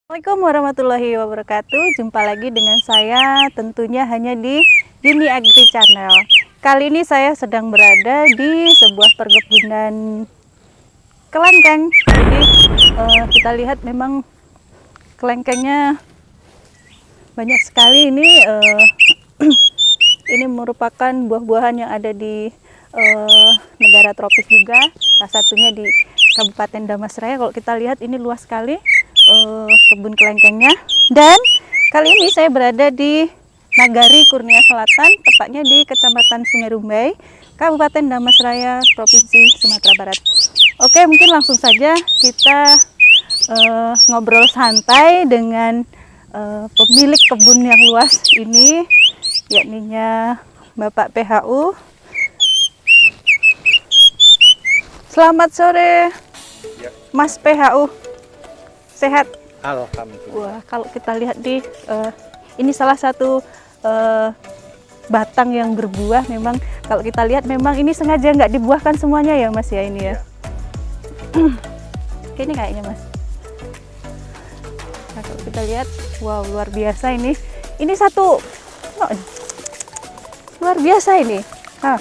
Assalamualaikum warahmatullahi wabarakatuh. Jumpa lagi dengan saya tentunya hanya di Yuni Agri Channel. Kali ini saya sedang berada di sebuah perkebunan kelengkeng. Jadi kita lihat memang kelengkengnya banyak sekali. Ini merupakan buah-buahan yang ada di negara tropis juga. Salah satunya di Kabupaten Damasraya. Kalau kita lihat ini luas sekali kebun kelengkengnya. Dan kali ini saya berada di Nagari Kurnia Selatan, tepatnya di Kecamatan Sungai Rumbai, Kabupaten Damasraya, Provinsi Sumatera Barat. Oke, mungkin langsung saja kita ngobrol santai dengan pemilik kebun yang luas ini, yakninya Bapak PHU. Selamat sore, Mas PHU. Sehat? Alhamdulillah. Wah, kalau kita lihat di ini salah satu batang yang berbuah. Memang kalau kita lihat memang ini sengaja nggak dibuahkan semuanya ya Mas ya ini ya. Ini kayaknya Mas. Nah, kalau kita lihat, wow luar biasa ini. Ini satu, luar biasa ini. Nah,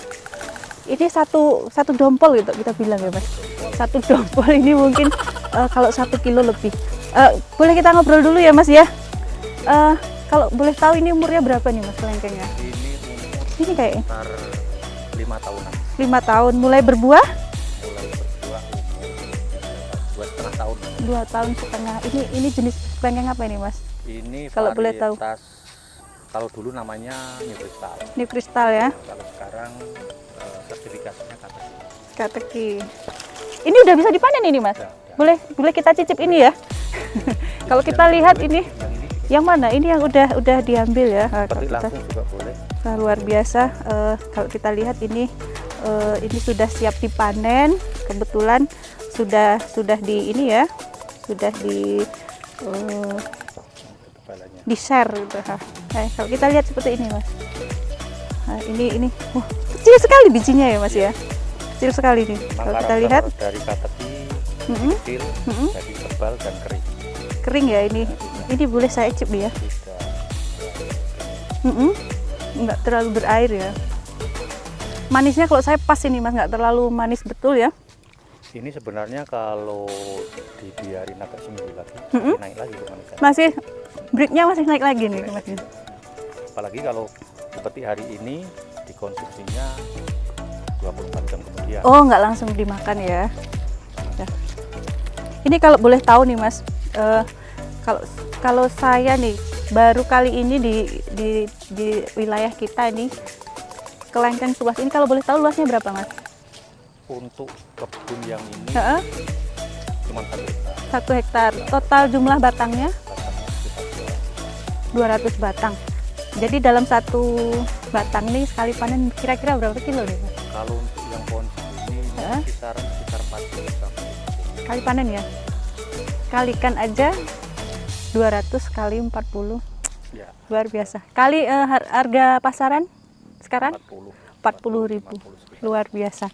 ini satu dompol gitu kita bilang ya Mas. Satu dompol ini mungkin kalau 1 kilo lebih. Boleh kita ngobrol dulu ya Mas ya. Kalau boleh tahu ini umurnya berapa nih Mas kelengkengnya? Ini kayaknya sekitar 5 tahunan. 5 tahun. Mulai berbuah? Mulai berbuah umur 2,5 tahun. 2 tahun setengah. Ini jenis kelengkeng apa ini Mas? Ini kalau boleh tahu. Kalau dulu namanya New Crystal. New Crystal ya. Kalau sekarang sertifikasinya Kateki. Kateki. Ini udah bisa dipanen ini Mas? Ya. Boleh kita cicip ini ya. Kalau kita lihat ini yang mana? Ini yang udah diambil ya. Nah, kalau kita, langsung juga boleh. nah, luar biasa. Kalau kita lihat ini sudah siap dipanen. Kebetulan sudah di ini ya. Sudah di share gitu. Nah, kalau kita lihat seperti ini Mas. Nah, ini wah, kecil sekali bijinya ya Mas ya. Kecil sekali nih. Kalau kita lihat dari Kateki kecil, jadi tebal dan kering. Kering ya ini. Ini boleh saya icip ya. Nggak terlalu berair ya. Manisnya kalau saya pas ini Mas, nggak terlalu manis betul ya. Ini sebenarnya kalau dibiarin agak seminggu lagi, naik lagi kemanisannya. Masih breaknya masih naik lagi nih Mas. Apalagi kalau seperti hari ini dikonsumsinya 24 jam kemudian. Oh, nggak langsung dimakan ya. Ya. Ini kalau boleh tahu nih Mas, kalau saya nih baru kali ini di wilayah kita nih kelengkeng seluas ini, kalau boleh tahu luasnya berapa Mas? Untuk kebun yang ini cuma 1 hektar. Total jumlah batangnya 200 batang. Jadi dalam satu batang nih sekali panen kira-kira berapa kilo nih Mas? Kalau untuk yang pohon ini sekitar 40 sampai 50. Kali panen ya? Kalikan aja 200 kali 40. Ya. Luar biasa. Kali harga pasaran sekarang 40.000. Luar biasa.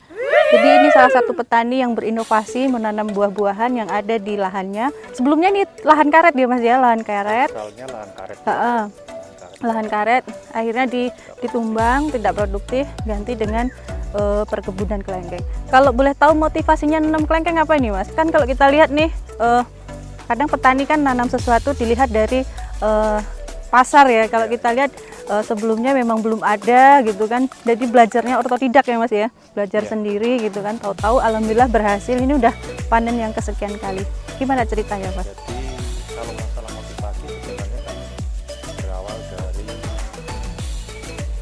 Jadi ini salah satu petani yang berinovasi menanam buah-buahan yang ada di lahannya. Sebelumnya nih lahan karet ya Mas ya, lahan karet. Misalnya lahan karet. Lahan karet akhirnya ditumbang, tidak produktif, ganti dengan perkebunan kelengkeng. Kalau boleh tahu motivasinya nanam kelengkeng apa ini Mas? Kan kalau kita lihat nih kadang petani kan nanam sesuatu dilihat dari pasar ya. Kalau kita lihat sebelumnya memang belum ada gitu kan. Jadi belajarnya otodidak ya Mas ya. Belajar sendiri gitu kan. Tahu-tahu alhamdulillah berhasil. Ini udah panen yang kesekian kali. Gimana ceritanya Mas? Jadi kalau masalah motivasi sebenarnya kan berawal dari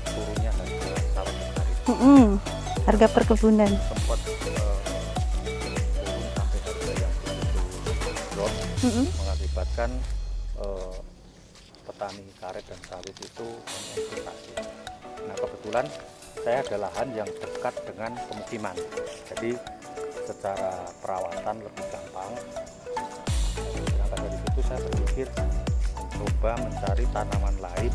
turunnya harga sawit sawit. Harga perkebunan. Sempat turun sampai harga yang begitu drop, mengakibatkan petani karet dan sawit itu menginvestasi. Nah kebetulan saya ada lahan yang dekat dengan pemukiman, jadi secara perawatan lebih gampang. Berangkat dari situ saya berpikir mencoba mencari tanaman lain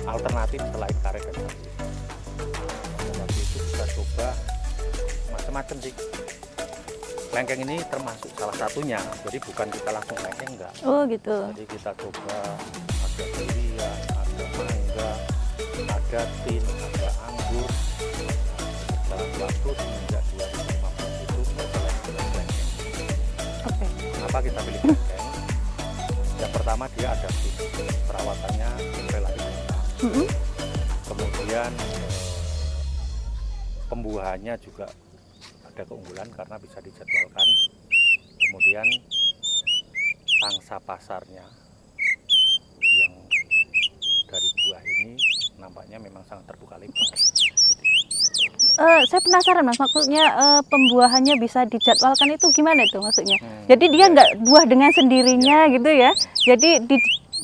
alternatif selain karet dan sawit. Waktu itu kita coba macam-macam sih. lengkeng ini termasuk salah satunya. Jadi bukan kita langsung lengkeng, enggak. Oh gitu. Jadi kita coba ada durian, ada mangga, ada tin, ada anggur. Dalam waktu semenjak 2015 itu mulai lengkeng. Oke. Kenapa kita pilih lengkeng? Yang pertama dia adaptif, perawatannya relatif gampang. Kemudian pembuahannya juga ada keunggulan karena bisa dijadwalkan. Kemudian pangsa pasarnya yang dari buah ini nampaknya memang sangat terbuka lebar. Saya penasaran Mas, maksudnya pembuahannya bisa dijadwalkan itu gimana itu maksudnya? Jadi dia ya. nggak buah dengan sendirinya gitu ya. Jadi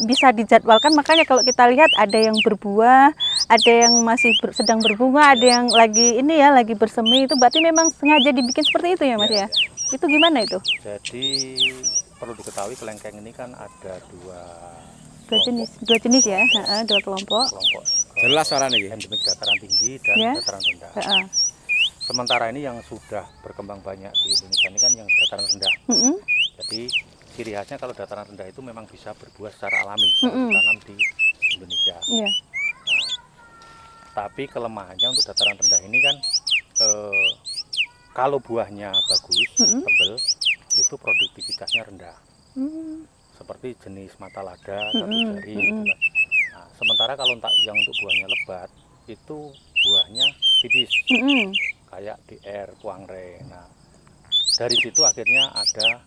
bisa dijadwalkan, makanya kalau kita lihat ada yang berbuah, ada yang masih sedang berbunga, ada yang lagi ini ya, lagi bersemi, itu berarti memang sengaja dibikin seperti itu ya Mas ya? Itu gimana itu? Jadi perlu diketahui kelengkeng ini kan ada dua jenis ya, dua kelompok. Jelas suaranya ini. Endemik dataran tinggi dan Ya. dataran rendah. Sementara ini yang sudah berkembang banyak di Indonesia ini kan yang dataran rendah. Jadi ciri khasnya kalau dataran rendah itu memang bisa berbuah secara alami kalau ditanam di Indonesia. Iya. Nah, tapi kelemahannya untuk dataran rendah ini kan kalau buahnya bagus, tebal, itu produktivitasnya rendah. Seperti jenis mata lada, satu jari gitu kan. Nah, sementara kalau yang untuk buahnya lebat itu buahnya tipis, kayak DR, Kuangre. Nah, dari situ akhirnya ada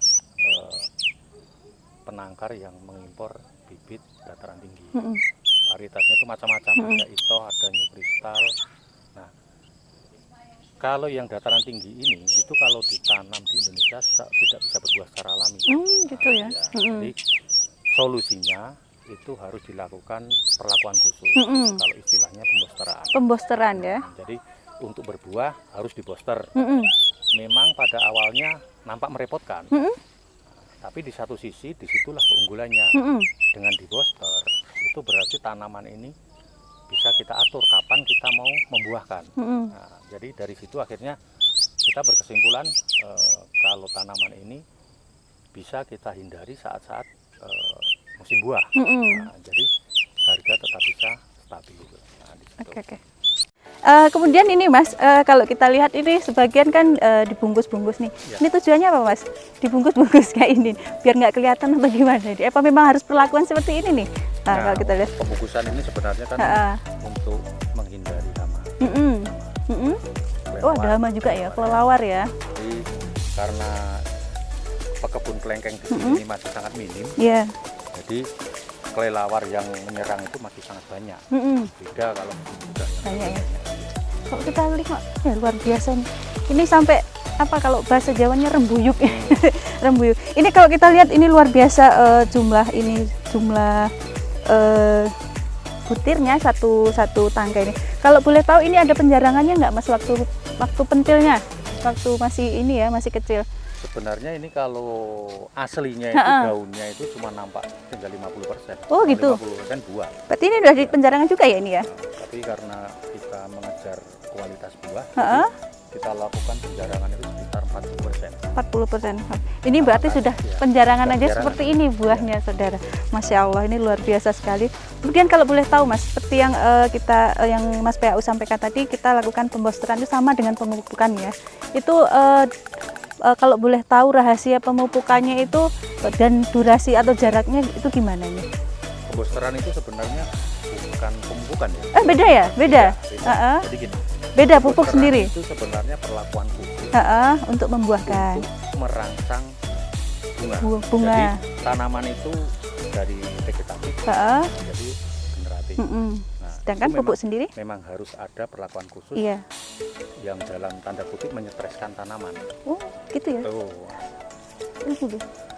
penangkar yang mengimpor bibit dataran tinggi. Varietasnya itu macam-macam, ada Ito, ada New Crystal. Nah, kalau yang dataran tinggi ini itu kalau ditanam di Indonesia tidak bisa berbuah secara alami. Gitu ya. Jadi solusinya itu harus dilakukan perlakuan khusus. Kalau istilahnya pembosteran. Pembosteran ya. Jadi untuk berbuah harus diboster. Memang pada awalnya nampak merepotkan. Tapi di satu sisi disitulah keunggulannya. Dengan diboster itu berarti tanaman ini bisa kita atur kapan kita mau membuahkan. Nah, jadi dari situ akhirnya kita berkesimpulan kalau tanaman ini bisa kita hindari saat-saat musim buah. Nah, jadi harga tetap bisa stabil. Nah, Oke. Kemudian ini Mas, kalau kita lihat ini sebagian kan dibungkus-bungkus nih. Ya. Ini tujuannya apa Mas? Dibungkus-bungkus kayak ini, biar nggak kelihatan atau gimana? Apa memang harus perlakuan seperti ini nih? Nah, kalau kita lihat. Pembungkusan ini sebenarnya kan untuk menghindari hama. Oh, ada hama juga ya, kelelawar ya. Jadi karena pekebun kelengkeng di sini masih sangat minim. Iya. Jadi kelelawar yang menyerang itu masih sangat banyak. Beda kalau sudah banyak ya. Kalau kita lihat ya luar biasa nih. Ini sampai apa kalau bahasa Jawanya rembuyuk. Rembuyuk. Ini kalau kita lihat ini luar biasa jumlah butirnya satu tangkai ini. Kalau boleh tahu ini ada penjarangannya nggak Mas waktu pentilnya? Waktu masih ini ya, masih kecil. Sebenarnya ini kalau aslinya itu daunnya itu cuma nampak tinggal 50%. Oh gitu. 50% buah. Berarti ini udah di penjarangan juga ya ini ya? Tapi karena kita mengejar kualitas buah, kita lakukan penjarangan itu sekitar 40%. 40%. Ini berarti sudah penjarangan aja penjarangan. seperti ini buahnya, saudara. Masya Allah, ini luar biasa sekali. Kemudian kalau boleh tahu Mas, seperti yang yang Mas PAU sampaikan tadi, kita lakukan pembosteran itu sama dengan pemupukan ya. Itu kalau boleh tahu rahasia pemupukannya itu dan durasi atau jaraknya itu gimana nih? Pembosteran itu sebenarnya bukan pemupukan ya. Beda ya? Beda. Jadi gini. Beda pupuk sendiri. Itu sebenarnya perlakuan khusus. Untuk membuahkan. Untuk merangsang bunga. Jadi tanaman itu dari vegetatif jadi generatif. Nah, sedangkan pupuk sendiri memang harus ada perlakuan khusus. Iya. Yang dalam tanda kutip menyetreskan tanaman. Oh, gitu ya.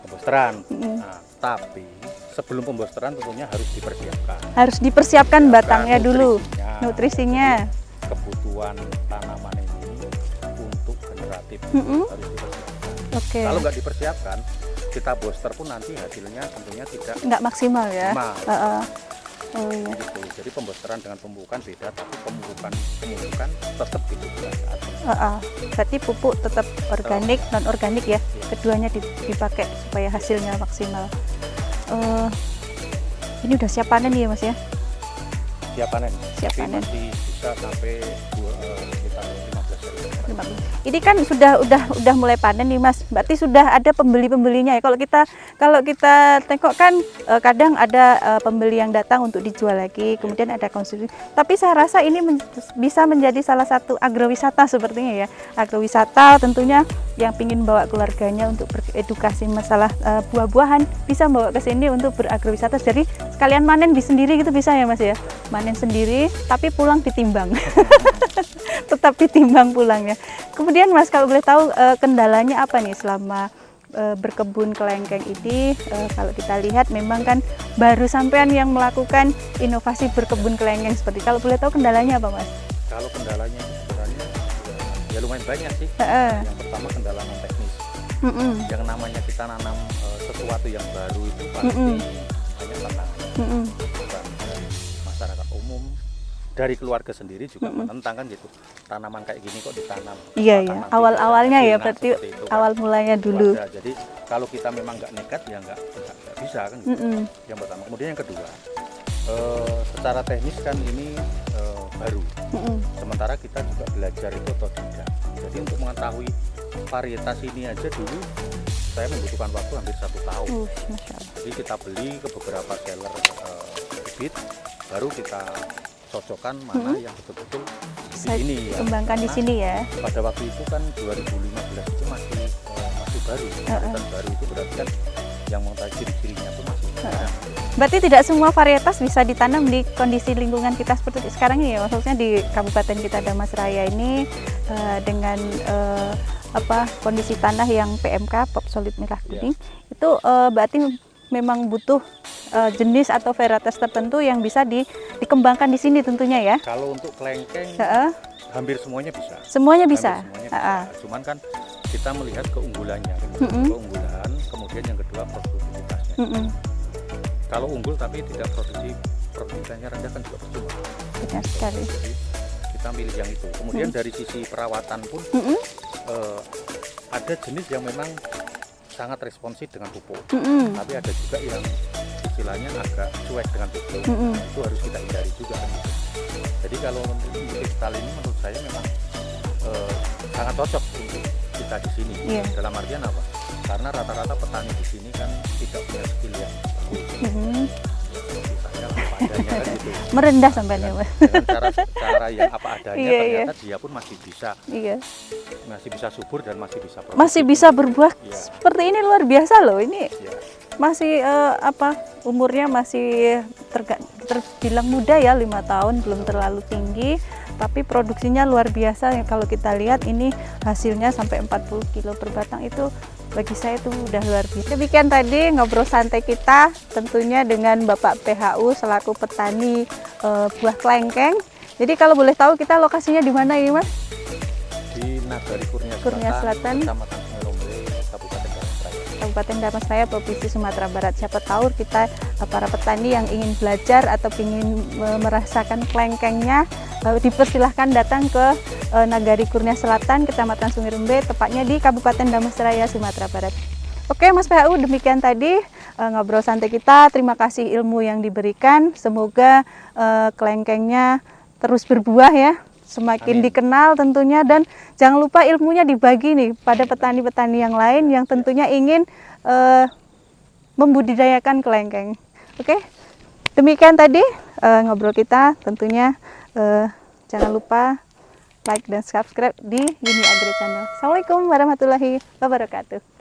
Pembosteran. Nah, tapi sebelum pembosteran tentunya harus dipersiapkan. Harus dipersiapkan batangnya dulu, nutrisinya. Jadi, kebutuhan tanaman ini untuk generatif harus dipersiapkan. Kalau nggak dipersiapkan, kita booster pun nanti hasilnya tentunya nggak maksimal ya. Oh iya. Gitu. Jadi pembosteran dengan pemupukan beda, tapi pemupukan tetap dibutuhkan saat ini. Berarti pupuk tetap organik, non organik ya. Iya. Keduanya dipakai supaya hasilnya maksimal. Ini udah siap panen ya Mas ya? Siap panen. Siap Tapi panen. masih bisa sampai sekitar 15 hari. Ini kan sudah mulai panen nih Mas. Berarti sudah ada pembeli-pembelinya ya. Kalau kita tengok kan kadang ada pembeli yang datang untuk dijual lagi, kemudian ada konsumsi. Tapi saya rasa ini bisa menjadi salah satu agrowisata sepertinya ya. Agrowisata tentunya yang ingin bawa keluarganya untuk beredukasi masalah buah-buahan bisa bawa ke sini untuk beragrowisata. Jadi sekalian manen di sendiri gitu bisa ya Mas ya. Manen sendiri tapi pulang ditimbang. Tetap ditimbang pulangnya. Kemudian Mas kalau boleh tahu kendalanya apa nih selama berkebun kelengkeng ini? Kalau kita lihat memang kan baru sampean yang melakukan inovasi berkebun kelengkeng seperti. Kalau boleh tahu kendalanya apa Mas? Kalau kendalanya itu sebenarnya ya lumayan banyak sih. Yang pertama kendala non teknis. Yang namanya kita nanam sesuatu yang baru itu pasti banyak tantangan. Bukan dari masyarakat umum, dari keluarga sendiri juga menentang kan gitu. Tanaman kayak gini kok ditanam. Iya. Awal-awalnya ya berarti itu, awal mulanya dulu. Jadi kalau kita memang nggak nekat ya nggak bisa kan. Gitu. Yang pertama. Kemudian yang kedua, secara teknis kan ini baru. Sementara kita juga belajar itu otodidak. Jadi untuk mengetahui varietas ini aja dulu saya membutuhkan waktu hampir 1 tahun. Masya Allah. Jadi kita beli ke beberapa seller bibit, baru kita cocokkan mana yang betul-betul Bisa di sini ya. kembangkan di sini ya. Pada waktu itu kan 2015 itu masih baru. Varietas baru itu berarti kan yang mengetahui ciri-cirinya itu masih jarang. Berarti tidak semua varietas bisa ditanam di kondisi lingkungan kita seperti sekarang ini ya, maksudnya di kabupaten kita Damasraya ini dengan kondisi tanah yang PMK Pop Solid Merah Kuning itu berarti memang butuh jenis atau varietas tertentu yang bisa dikembangkan di sini tentunya ya. Kalau untuk kelengkeng hampir semuanya bisa. Semuanya bisa. Cuman kan kita melihat keunggulannya, keunggulan, kemudian yang kedua produktivitasnya. Kalau unggul tapi tidak produktivitasnya rendah kan juga percuma. Benar sekali. Jadi kita pilih yang itu. Kemudian dari sisi perawatan pun ada jenis yang memang sangat responsif dengan pupuk, tapi ada juga yang istilahnya agak cuek dengan pupuk. Itu harus kita hindari juga kan. Jadi kalau untuk kristal ini menurut saya memang sangat cocok untuk kita di sini. Dalam artian apa? Karena rata-rata petani di sini kan tidak punya skill yang bagus. Seperti saya apa adanya kan gitu. Merendah sampai ya Mas. Dengan cara yang apa adanya ternyata dia pun masih bisa subur dan masih bisa produktif. Masih bisa berbuah seperti ini, luar biasa loh ini. Masih umurnya masih terbilang muda ya, 5 tahun, belum terlalu tinggi, tapi produksinya luar biasa. Kalau kita lihat ini hasilnya sampai 40 kilo per batang, itu bagi saya itu udah luar biasa. Demikian tadi ngobrol santai kita tentunya dengan Bapak PHU selaku petani buah kelengkeng. Jadi kalau boleh tahu kita lokasinya di mana ya Mas? Di Nagari Kurnia Selatan, Kecamatan Sungai Rombe, Kabupaten Damasraya. Kabupaten Damasraya, Provinsi Sumatera Barat. Siapa tahu kita para petani yang ingin belajar atau ingin merasakan kelengkengnya, dipersilahkan datang ke Nagari Kurnia Selatan, Kecamatan Sungai Rombe, tepatnya di Kabupaten Damasraya, Sumatera Barat. Oke Mas PHU, demikian tadi ngobrol santai kita. Terima kasih ilmu yang diberikan. Semoga kelengkengnya terus berbuah ya, semakin dikenal tentunya, dan jangan lupa ilmunya dibagi nih pada petani-petani yang lain yang tentunya ingin membudidayakan kelengkeng. Oke, demikian tadi ngobrol kita. Tentunya jangan lupa like dan subscribe di Uni Agri Channel. Assalamualaikum warahmatullahi wabarakatuh.